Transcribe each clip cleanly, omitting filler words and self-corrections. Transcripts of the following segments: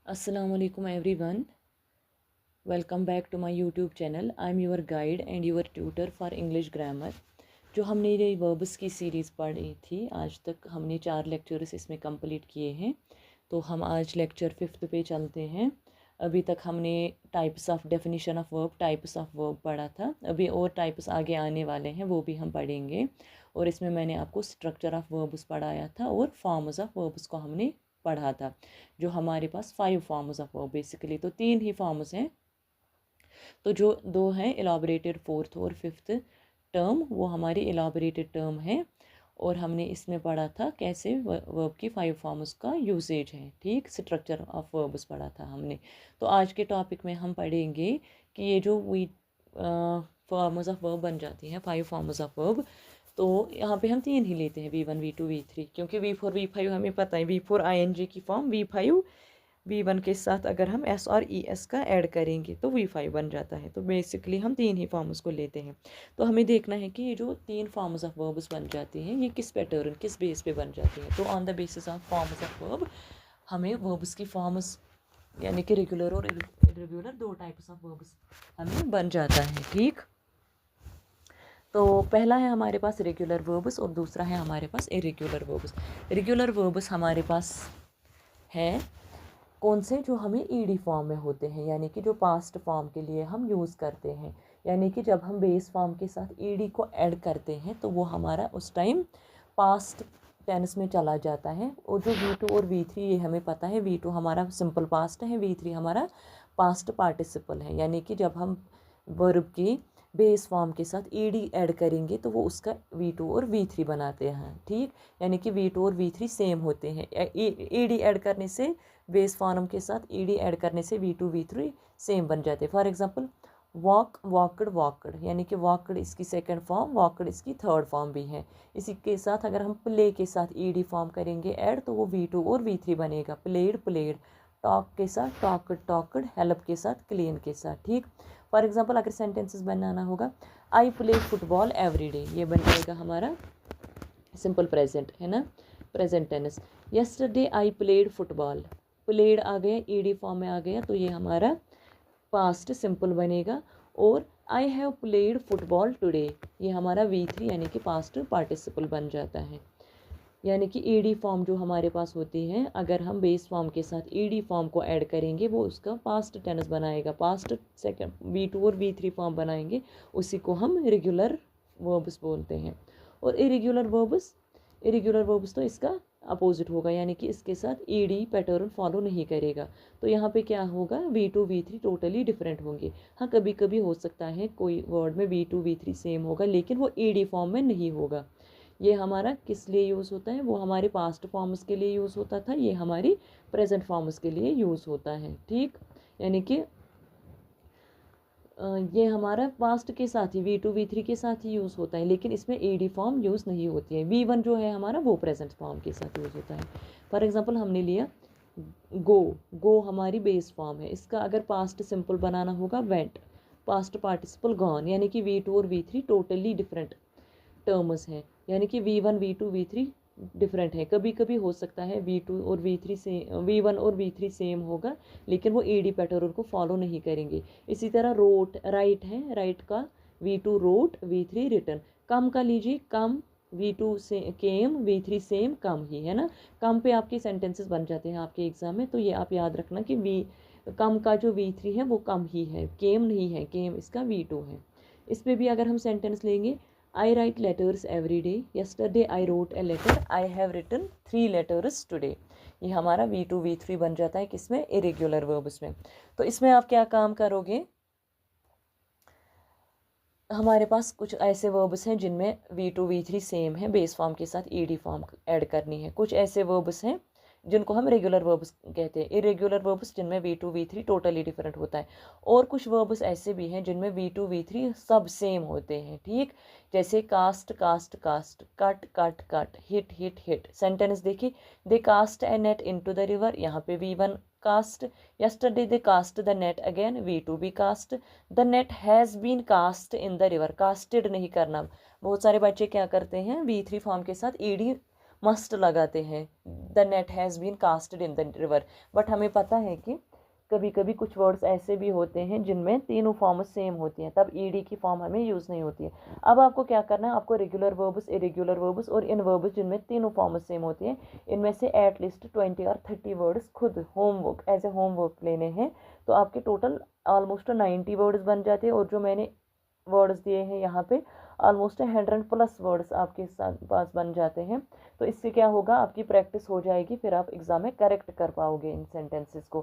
Assalamualaikum everyone. Welcome back to my YouTube channel. I am your guide and your tutor for English grammar. जो हमने ये verbs की series पढ़ी थी, आज तक हमने 4 लेक्चर्स इसमें कंप्लीट किए हैं। तो हम आज लेक्चर 5 पे चलते हैं। अभी तक हमने types of definition of verb, types of verb पढ़ा था। अभी और टाइप्स आगे आने वाले हैं, वो भी हम पढ़ेंगे। और इसमें मैंने आपको स्ट्रक्चर ऑफ वर्ब्स पढ़ाया था और फॉर्म्स ऑफ वर्ब्स को हमने पढ़ा था। जो हमारे पास 5 फॉर्म्स ऑफ वर्ब बेसिकली तो 3 ही फॉर्म्स हैं। तो जो 2 हैं एलाबोरेटेड फोर्थ और फिफ्थ टर्म, वो हमारी एलाबोरेटेड टर्म है। और हमने इसमें पढ़ा था कैसे वर्ब की 5 फॉर्म्स का यूसेज है। ठीक, स्ट्रक्चर ऑफ वर्ब्स पढ़ा था हमने। तो आज के टॉपिक में हम पढ़ेंगे कि ये जो वी फॉर्म्स ऑफ वर्ब बन जाती हैं, 5 फॉर्म्स ऑफ वर्ब। तो यहाँ पे हम 3 ही लेते हैं, V1 V2 V3, क्योंकि V4 V5 हमें पता है। V4 ING की फॉर्म, V5 V1 के साथ अगर हम S और ES का ऐड करेंगे तो V5 बन जाता है। तो बेसिकली हम 3 ही फॉर्म्स को लेते हैं। तो हमें देखना है कि ये जो 3 फॉर्म्स ऑफ वर्ब्स बन जाती हैं, ये किस पैटर्न, किस बेस पे बन जाती हैं। तो on the basis of forms of verb हमें वर्ब्स की फॉर्म्स यानी कि रेगुलर और इरेगुलर 2 टाइप्स ऑफ वर्ब्स हमें बन जाता है। ठीक, तो पहला है हमारे पास रेगुलर वर्ब्स और दूसरा है हमारे पास इरेगुलर वर्ब्स। रेगुलर वर्ब्स हमारे पास है कौन से, जो हमें ईडी फॉर्म में होते हैं, यानी कि जो पास्ट फॉर्म के लिए हम यूज़ करते हैं। यानी कि जब हम बेस फॉर्म के साथ ईडी को ऐड करते हैं तो वो हमारा उस टाइम पास्ट टेंस में चला जाता है। और जो V2 और V3 ये हमें पता है, V2 हमारा सिंपल पास्ट है, V3 हमारा पास्ट पार्टिसिपल है। यानी कि जब हम वर्ब की बेस फॉर्म के साथ ईडी ऐड करेंगे तो वो उसका V2 और V3 बनाते हैं। ठीक, यानी कि V2 और V3 सेम होते हैं। ईडी ऐड करने से, बेस फॉर्म के साथ ईडी ऐड करने से V2 V3 सेम बन जाते हैं। For example walk, walked, walked, यानी कि वॉकड इसकी सेकंड फॉर्म, वॉकड इसकी थर्ड फॉर्म भी है। इसी के साथ अगर हम प्ले के साथ ईडी फॉर्म करेंगे ऐड तो वो V2 और V3 बनेगा। प्लेड, प्लेड, टॉक के साथ टॉकड, टॉकड, हेल्प के साथ क्लीन के साथ। ठीक, फॉर एग्जांपल अगर सेंटेंसेस बनाना होगा, I play football every day, ये बन जाएगा हमारा सिंपल प्रेजेंट, है ना, present tense. Yesterday I played football, played आ गया, ईडी फॉर्म में आ गया, तो ये हमारा पास्ट सिंपल बनेगा। और I have played football today, ये हमारा V3 यानी कि पास्ट पार्टिसिपल बन जाता है। यानी कि ईडी फॉर्म जो हमारे पास होती है, अगर हम बेस फॉर्म के साथ ईडी फॉर्म को ऐड करेंगे वो उसका पास्ट टेंस बनाएगा, पास्ट सेकंड V2 और V3 फॉर्म बनाएंगे, उसी को हम रेगुलर वर्ब्स बोलते हैं। और इरेगुलर वर्ब्स तो इसका अपोजिट होगा, यानी कि इसके साथ ईडी पैटर्न फॉलो नहीं करेगा। तो यहाँ पे क्या होगा, V2 V3 टोटली डिफरेंट होंगे। हाँ, कभी कभी हो सकता है कोई वर्ड में V2 V3 सेम होगा लेकिन वो ईडी फॉर्म में नहीं होगा। ये हमारा किस लिए यूज़ होता है, वो हमारे पास्ट फॉर्म्स के लिए यूज़ होता था, ये हमारी प्रेजेंट फॉर्म्स के लिए यूज़ होता है। ठीक, यानी कि ये हमारा पास्ट के साथ ही V2 V3 के साथ ही यूज़ होता है, लेकिन इसमें ईडी फॉर्म यूज़ नहीं होती है। V1 जो है हमारा वो प्रेजेंट फॉर्म के साथ यूज़ होता है। फॉर एग्जांपल हमने लिया गो, गो हमारी बेस फॉर्म है, इसका अगर पास्ट सिंपल बनाना होगा वेंट, पास्ट पार्टिसिपल गॉन, यानी कि V2 और V3 टोटली डिफरेंट टर्म्स हैं। यानी कि V1 V2 V3 डिफरेंट है। कभी कभी हो सकता है V2 और V3 से V1 और V3 सेम होगा लेकिन वो ईडी पैटर्न को फॉलो नहीं करेंगे। इसी तरह रोट, राइट है, राइट का V2 रोट, V3 रिटर्न। कम का लीजिए, कम V2 से केम, V3 सेम, कम ही, है ना। कम पे आपके सेंटेंसेस बन जाते हैं आपके एग्जाम में, तो ये आप याद रखना कि कम का जो V3 है वो कम ही है, केम नहीं है, केम इसका V2 है। इस पर भी अगर हम सेंटेंस लेंगे, I write letters every day. Yesterday I wrote a letter. I have written 3 letters today. ये हमारा V2 V3 बन जाता है किसमें, इरेगुलर वर्ब्स में। तो इसमें आप क्या काम करोगे, हमारे पास कुछ ऐसे वर्ब्स हैं जिनमें V2 V3 सेम है, बेस फॉर्म के साथ ईडी फॉर्म ऐड करनी है। कुछ ऐसे वर्ब्स हैं जिनको हम रेगुलर वर्ब्स कहते हैं, इरेगुलर वर्ब्स जिनमें V2 V3 टोटली डिफरेंट होता है। और कुछ वर्ब्स ऐसे भी हैं जिनमें V2 V3 सब सेम होते हैं। ठीक, जैसे cast, cast, cast, cut, cut, cut, hit, hit, hit. Sentence देखिए, they cast a net into the river, यहाँ पे V1 cast, yesterday they cast the net again, V2 भी cast, the net has been cast in the river, casted नहीं करना। बहुत सारे बच्चे क्या करते हैं, V3 फॉर्म के साथ ईडी मस्ट लगाते हैं, the net has been casted in the river. But हमें पता है कि कभी कभी कुछ वर्ड्स ऐसे भी होते हैं जिनमें तीनों फॉर्म्स सेम होती हैं, तब ईडी की फॉर्म हमें यूज़ नहीं होती है। अब आपको क्या करना है, आपको रेगुलर वर्ब्स, इरेगुलर वर्ब्स और इन वर्ब्स जिनमें तीनों फॉर्म्स सेम होती हैं, इनमें से एटलीस्ट 20 और 30 वर्ड्स खुद होमवर्क एज ए होमवर्क लेने हैं। तो आपके टोटल ऑलमोस्ट 90 वर्ड्स बन जाते हैं, और जो मैंने वर्ड्स दिए हैं यहाँ पे ऑलमोस्ट 100+ वर्ड्स आपके पास बन जाते हैं। तो इससे क्या होगा, आपकी प्रैक्टिस हो जाएगी, फिर आप एग्ज़ाम में करेक्ट कर पाओगे इन सेंटेंसेस को।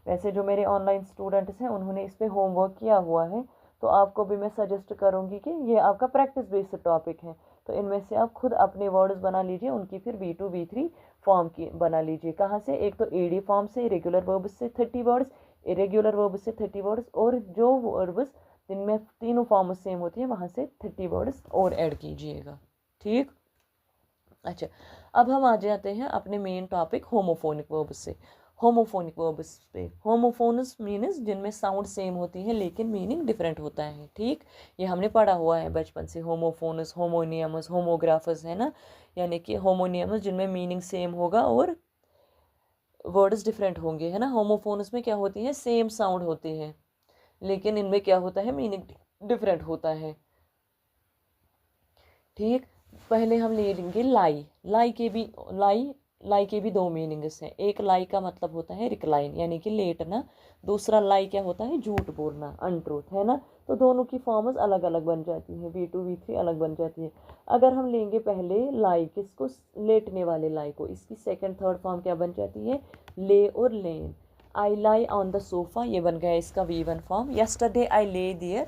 वैसे जो मेरे ऑनलाइन स्टूडेंट्स हैं उन्होंने इस पर होमवर्क किया हुआ है, तो आपको भी मैं सजेस्ट करूँगी कि ये आपका प्रैक्टिस बेस्ड टॉपिक है, तो इनमें से आप खुद अपने वर्ड्स बना लीजिए, उनकी फिर V2 V3 फॉर्म की बना लीजिए। कहाँ से, एक तो एडी फॉर्म से, रेगुलर वर्ब से 30 वर्ड्स, इरेगुलर वर्ब से 30 वर्ड्स, और जो वर्ब्स जिनमें तीनों फॉर्म सेम होती हैं वहाँ से 30 वर्ड्स और ऐड कीजिएगा। ठीक, अच्छा, अब हम आ जाते हैं अपने मेन टॉपिक होमोफोनिक वर्ब्स से। होमोफोनिक वर्ब्स पे, होमोफोनस मीन्स जिनमें साउंड सेम होती है लेकिन मीनिंग डिफरेंट होता है। ठीक, ये हमने पढ़ा हुआ है बचपन से, होमोफोनस, होमोनियमस, होमोग्राफस, है ना, यानी कि होमोनियमस जिनमें मीनिंग सेम होगा और वर्ड्स डिफरेंट होंगे, है ना। होमोफोनस में क्या होती है, सेम साउंड होती है लेकिन इनमें क्या होता है, मीनिंग डिफरेंट होता है। ठीक, पहले हम ले लेंगे लाई। लाई के भी दो मीनिंग्स हैं। एक लाई का मतलब होता है रिक्लाइन यानी कि लेटना, दूसरा लाई क्या होता है, झूठ बोलना, अनट्रूथ, है ना। तो दोनों की फॉर्म्स अलग अलग बन जाती हैं, V2 V3 अलग बन जाती है। अगर हम लेंगे पहले लाई, किसको, लेटने वाले लाई को, इसकी सेकंड थर्ड फॉर्म क्या बन जाती है, ले और lain. I lie on the sofa, ये बन गया इसका V1 form. Yesterday I lay there,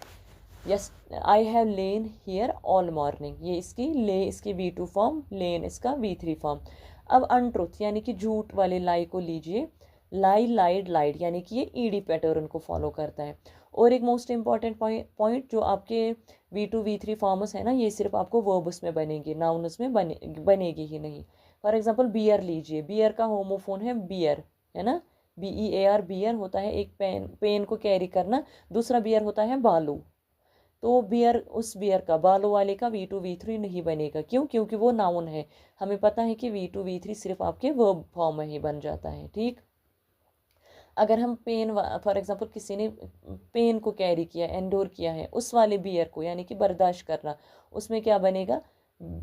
yes I have lain here all morning, ये इसकी ले, इसकी V2 फॉर्म, लेन इसका V3 फॉर्म। अब अनट्रुथ यानी कि झूठ वाले लाई को लीजिए, लाई, लाइड, लाइड, यानी कि ये ईडी पैटर्न को फॉलो करता है। और एक मोस्ट इंपॉर्टेंट पॉइंट, जो आपके V2 V3 फॉर्म्स है ना, ये सिर्फ आपको वर्ब्स में बनेंगे, नाउन्स में बनेगी ही नहीं। फॉर एग्जाम्पल बियर लीजिए, बियर का होमोफोन है बियर, है ना, BEAR, बियर होता है एक पेन को कैरी करना, दूसरा बियर होता है बालू। तो बियर, उस बियर का, बालों वाले का V2 V3 नहीं बनेगा। क्यों, क्योंकि वो नाउन है। हमें पता है कि V2 V3 सिर्फ आपके वर्ब फॉर्म में ही बन जाता है। ठीक, अगर हम पेन, फॉर एग्जांपल किसी ने पेन को कैरी किया, एंडोर किया है, उस वाले बियर को यानी कि बर्दाश्त करना, उसमें क्या बनेगा,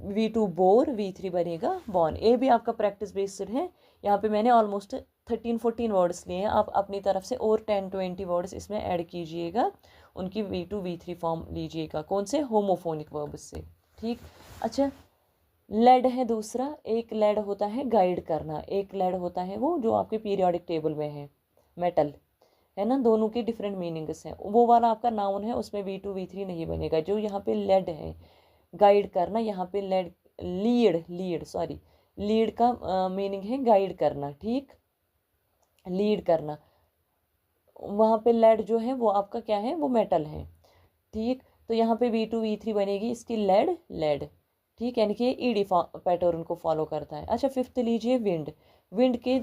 V2 बोर, V3 बनेगा बॉर्न। ये भी आपका प्रैक्टिस बेस्ड है। यहाँ पे मैंने ऑलमोस्ट 13-14 वर्ड्स लिए हैं, आप अपनी तरफ से और 10-20 वर्ड्स इसमें ऐड कीजिएगा, उनकी V2 V3 फॉर्म लीजिएगा। कौन से, होमोफोनिक वर्ब्स से। ठीक, अच्छा, लेड है दूसरा। एक लेड होता है गाइड करना, एक लेड होता है वो जो आपके पीरियोडिक टेबल में है, मेटल, है ना। दोनों के डिफरेंट मीनिंग्स हैं। वो वाला आपका नाउन है, उसमें V2 V3 नहीं बनेगा। जो यहाँ पे लेड है, गाइड करना, यहाँ पे लेड, लीड सॉरी, लीड का मीनिंग है गाइड करना। ठीक, लीड करना, वहाँ पे लेड जो है वो आपका क्या है, वो मेटल है। ठीक, तो यहाँ पे V2 V3 बनेगी इसकी लेड, लेड। ठीक, यानी कि ईडी पैटर्न को फॉलो करता है। अच्छा, फिफ्थ लीजिए विंड। विंड के,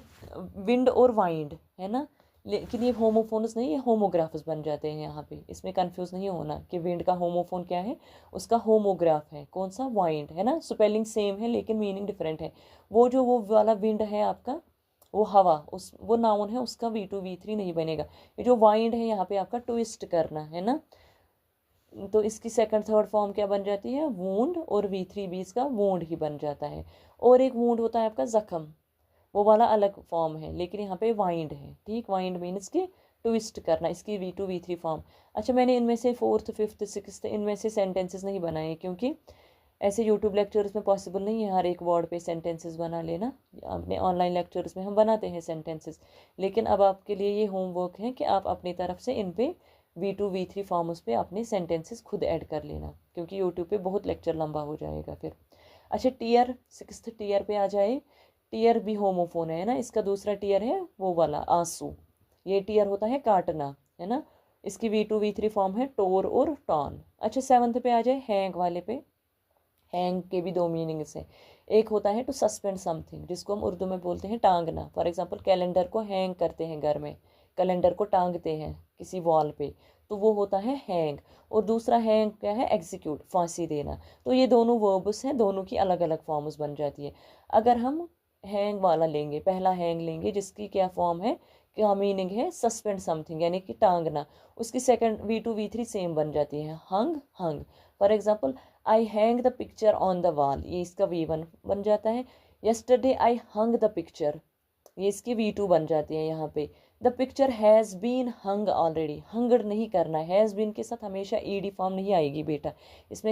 विंड और वाइंड, है ना, लेकिन ये होमोफोनस नहीं, ये होमोग्राफस बन जाते हैं यहाँ पे। इसमें कंफ्यूज नहीं होना कि विंड का होमोफोन क्या है, उसका होमोग्राफ है कौन सा, वाइंड, है ना। स्पेलिंग सेम है लेकिन मीनिंग डिफरेंट है। वो वाला विंड है आपका, वो हवा, उस वो नाउन है, उसका V2 V3 नहीं बनेगा। ये जो वाइंड है यहाँ पे आपका ट्विस्ट करना, है ना, तो इसकी सेकंड थर्ड फॉर्म क्या बन जाती है, वूंड, और V3 भी इसका वूंड ही बन जाता है। और एक वूंड होता है आपका जख्म, वो वाला अलग फॉर्म है, लेकिन यहाँ पे वाइंड है। ठीक, वाइंड मीन्स की ट्विस्ट करना, इसकी V2 V3 फॉर्म। अच्छा, मैंने इनमें से फोर्थ फिफ्थ सिक्स्थ इनमें से सेंटेंसेस नहीं बनाए, क्योंकि ऐसे यूट्यूब लेक्चर्स में पॉसिबल नहीं है हर एक वर्ड पे सेंटेंसेस बना लेना। अपने ऑनलाइन लेक्चर्स में हम बनाते हैं सेंटेंसेस, लेकिन अब आपके लिए ये होमवर्क है कि आप अपनी तरफ से इन पे V2 V3 फॉर्म्स पे अपने सेंटेंसेस खुद ऐड कर लेना, क्योंकि यूट्यूब पे बहुत लेक्चर लंबा हो जाएगा फिर। अच्छा, टीयर, सिक्स्थ टीयर पे आ जाए। टीयर भी होमोफोन है ना, इसका दूसरा टीयर है वो वाला आंसू, ये टीयर होता है काटना, है ना। इसकी V2 V3 फॉर्म है टोर और टॉन। अच्छा, सेवन्थ पे आ जाए, हैंग वाले पे। हैंग के भी दो मीनिंग्स हैं। एक होता है टू सस्पेंड समथिंग, जिसको हम उर्दू में बोलते हैं टांगना। फॉर एग्जांपल कैलेंडर को हैंग करते हैं घर में, कैलेंडर को टांगते हैं किसी वॉल पे, तो वो होता है हैंग, और दूसरा हैंग क्या है, एग्जीक्यूट, फांसी देना। तो ये दोनों वर्ब्स हैं, दोनों की अलग अलग फॉर्म्स बन जाती है। अगर हम हैंग वाला लेंगे, पहला हैंग लेंगे जिसकी क्या फॉर्म है, क्या मीनिंग है, सस्पेंड समथिंग यानी कि टांगना, उसकी सेकंड V2 V3 सेम बन जाती है, hung hung. For example I hang the picture on the wall, ये इसका V1 बन जाता है। Yesterday I hung the picture, ये इसकी V2 बन जाती है यहाँ पे। The picture has been hung already, hunged नहीं करना, हैज़ बीन के साथ हमेशा ईडी फॉर्म नहीं आएगी बेटा, इसमें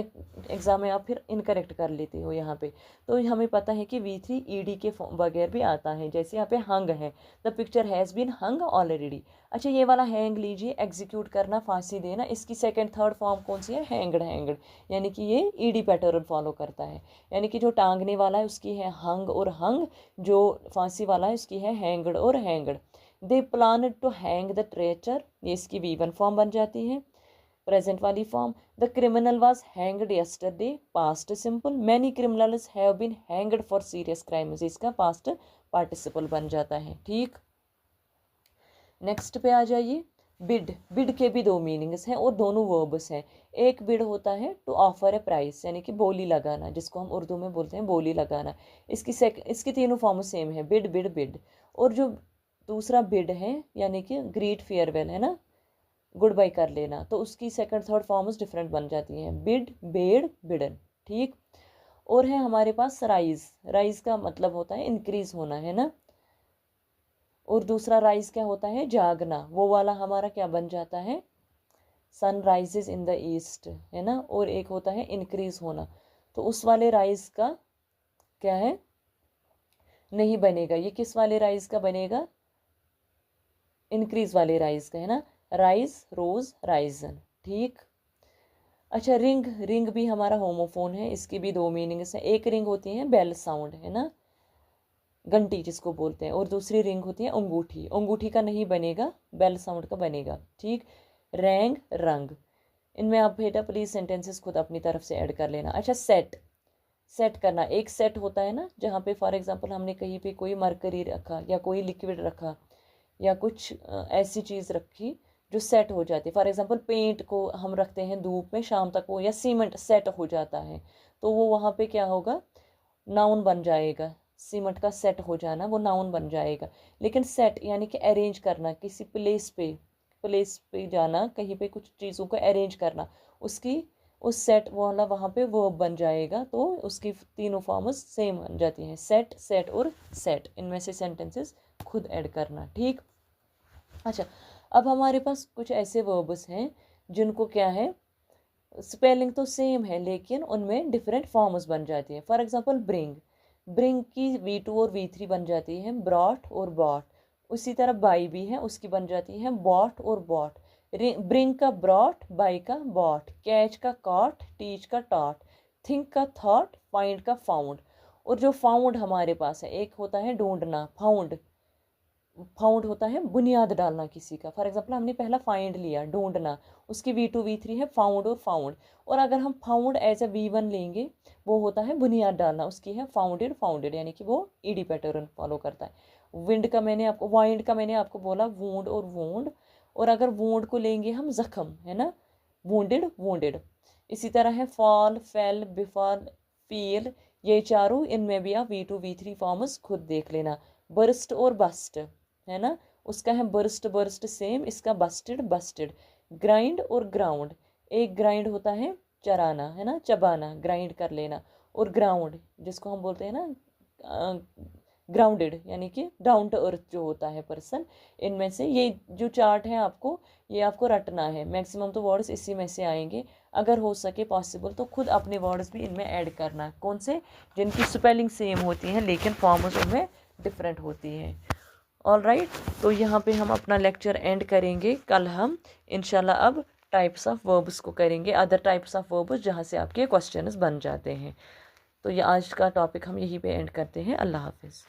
एग्जाम में आप फिर इनकरेक्ट कर लेते हो यहाँ पे। तो हमें पता है कि V3 ईडी के बगैर भी आता है, जैसे यहाँ पे हंग है, the picture has been hung already. अच्छा ये वाला हैंग लीजिए, एग्जीक्यूट करना, फांसी देना, इसकी सेकेंड थर्ड फॉर्म कौन सी है, हैंगड, हैंगड यानी कि ये ईडी पैटर्न फॉलो करता है, यानी कि जो टांगने वाला है उसकी है हंग और हंग, जो फांसी वाला है उसकी है हैंगड और hanged. They plan to hang the traitor, ये इसकी V1 फॉर्म बन जाती है, प्रेजेंट वाली form. The criminal was hanged yesterday, past simple. Many criminals have been hanged for serious crimes, इसका पास्ट पार्टिसिपल बन जाता है। ठीक, नेक्स्ट पे आ जाइए। बिड, बिड के भी दो मीनिंग्स हैं और दोनों वर्ब्स हैं। एक बिड होता है टू ऑफर ए प्राइस, यानी कि बोली लगाना, जिसको हम उर्दू में बोलते हैं बोली लगाना। इसकी तीनों फॉर्म सेम है, बिड बिड बिड। और जो दूसरा बिड है यानी कि ग्रीट फेयरवेल है ना, गुड बाय कर लेना, तो उसकी सेकंड थर्ड फॉर्म्स डिफरेंट बन जाती हैं, बिड बेड बिडन। ठीक, और है हमारे पास राइज, राइज का मतलब होता है इंक्रीज होना है ना, और दूसरा राइज क्या होता है, जागना, वो वाला हमारा क्या बन जाता है, sun rises in the east है ना, और एक होता है इंक्रीज होना, तो उस वाले राइज का क्या है, नहीं बनेगा, ये किस वाले राइज का बनेगा, इंक्रीज वाले राइज का है ना, राइज रोज राइजन। ठीक, अच्छा रिंग, रिंग भी हमारा होमोफोन है, इसकी भी दो मीनिंग्स हैं। एक रिंग होती है बेल साउंड है ना, घंटी जिसको बोलते हैं, और दूसरी रिंग होती है अंगूठी, अंगूठी का नहीं बनेगा, बेल साउंड का बनेगा। ठीक, रैंग रंग, इनमें आप बेटा प्लीज सेंटेंसेस खुद अपनी तरफ से ऐड कर लेना। अच्छा सेट, सेट करना, एक सेट होता है ना जहाँ पे फॉर एग्जांपल हमने कहीं पे कोई मरकरी रखा या कोई लिक्विड रखा या कुछ ऐसी चीज़ रखी जो सेट हो जाती है। फॉर एग्जांपल पेंट को हम रखते हैं धूप में शाम तक वो, या सीमेंट सेट हो जाता है, तो वो वहाँ पे क्या होगा, नाउन बन जाएगा, सीमेंट का सेट हो जाना वो नाउन बन जाएगा। लेकिन सेट यानी कि अरेंज करना, किसी प्लेस पे जाना, कहीं पे कुछ चीज़ों को अरेंज करना, उसकी उस सेट वाला वहाँ पे वर्ब बन जाएगा, तो उसकी तीनों फॉर्म्स सेम बन जाती हैं, सेट सेट और सेट। इनमें से सेंटेंसेस खुद ऐड करना। ठीक, अच्छा अब हमारे पास कुछ ऐसे वर्ब्स हैं जिनको क्या है, स्पेलिंग तो सेम है लेकिन उनमें डिफरेंट फॉर्म्स बन जाती हैं। फॉर एग्जांपल ब्रिंग, ब्रिंग की V2 और V3 बन जाती है, ब्रॉट और बॉट। उसी तरह बाई भी है, उसकी बन जाती है बॉट और बॉट। ब्रिंग का ब्रॉट, बाई का बॉट, कैच का कॉट, टीच का टॉट, थिंक का थॉट, फाइंड का फाउंड। और जो फाउंड हमारे पास है, एक होता है ढूंढना, फाउंड, फाउंड होता है बुनियाद डालना किसी का। फॉर एग्जांपल हमने पहला फाइंड लिया, ढूंढना, उसकी V2 V3 है फाउंड और फाउंड। और अगर हम फाउंड एज ए V1 लेंगे, वो होता है बुनियाद डालना, उसकी है फाउंडेड, फाउंडेड यानी कि वो ईडी पैटर्न फॉलो करता है। विंड का मैंने आपको, वाइंड का मैंने आपको बोला वूंड और वूंड, और अगर वूंड को लेंगे हम जख्म है ना, वूंडेड वूंडेड। इसी तरह है फॉल, फेल, बिफॉल, फील, ये चारों, इनमें भी आप V2 V3 फॉर्म्स खुद देख लेना। बर्स्ट और बस्ट है ना, उसका है बर्स्ट बर्स्ट सेम, इसका बस्टेड बस्टेड। ग्राइंड और ग्राउंड, एक ग्राइंड होता है चराना है ना, चबाना, ग्राइंड कर लेना। और ग्राउंड जिसको हम बोलते हैं ना ग्राउंडेड, यानी कि डाउन टू अर्थ जो होता है पर्सन। इनमें से ये जो चार्ट है आपको, ये आपको रटना है, मैक्सिमम तो वर्ड्स इसी में से आएंगे। अगर हो सके पॉसिबल तो खुद अपने वर्ड्स भी इनमें ऐड करना, कौन से, जिनकी स्पेलिंग सेम होती है लेकिन फॉर्म्स उनमें डिफरेंट होती है। ऑल राइट, तो यहाँ पे हम अपना लेक्चर एंड करेंगे। कल हम इंशाल्लाह अब टाइप्स ऑफ वर्ब्स को करेंगे, अदर टाइप्स ऑफ वर्ब्स जहाँ से आपके क्वेश्चंस बन जाते हैं। तो ये आज का टॉपिक हम यहीं पे एंड करते हैं। अल्लाह हाफिज़।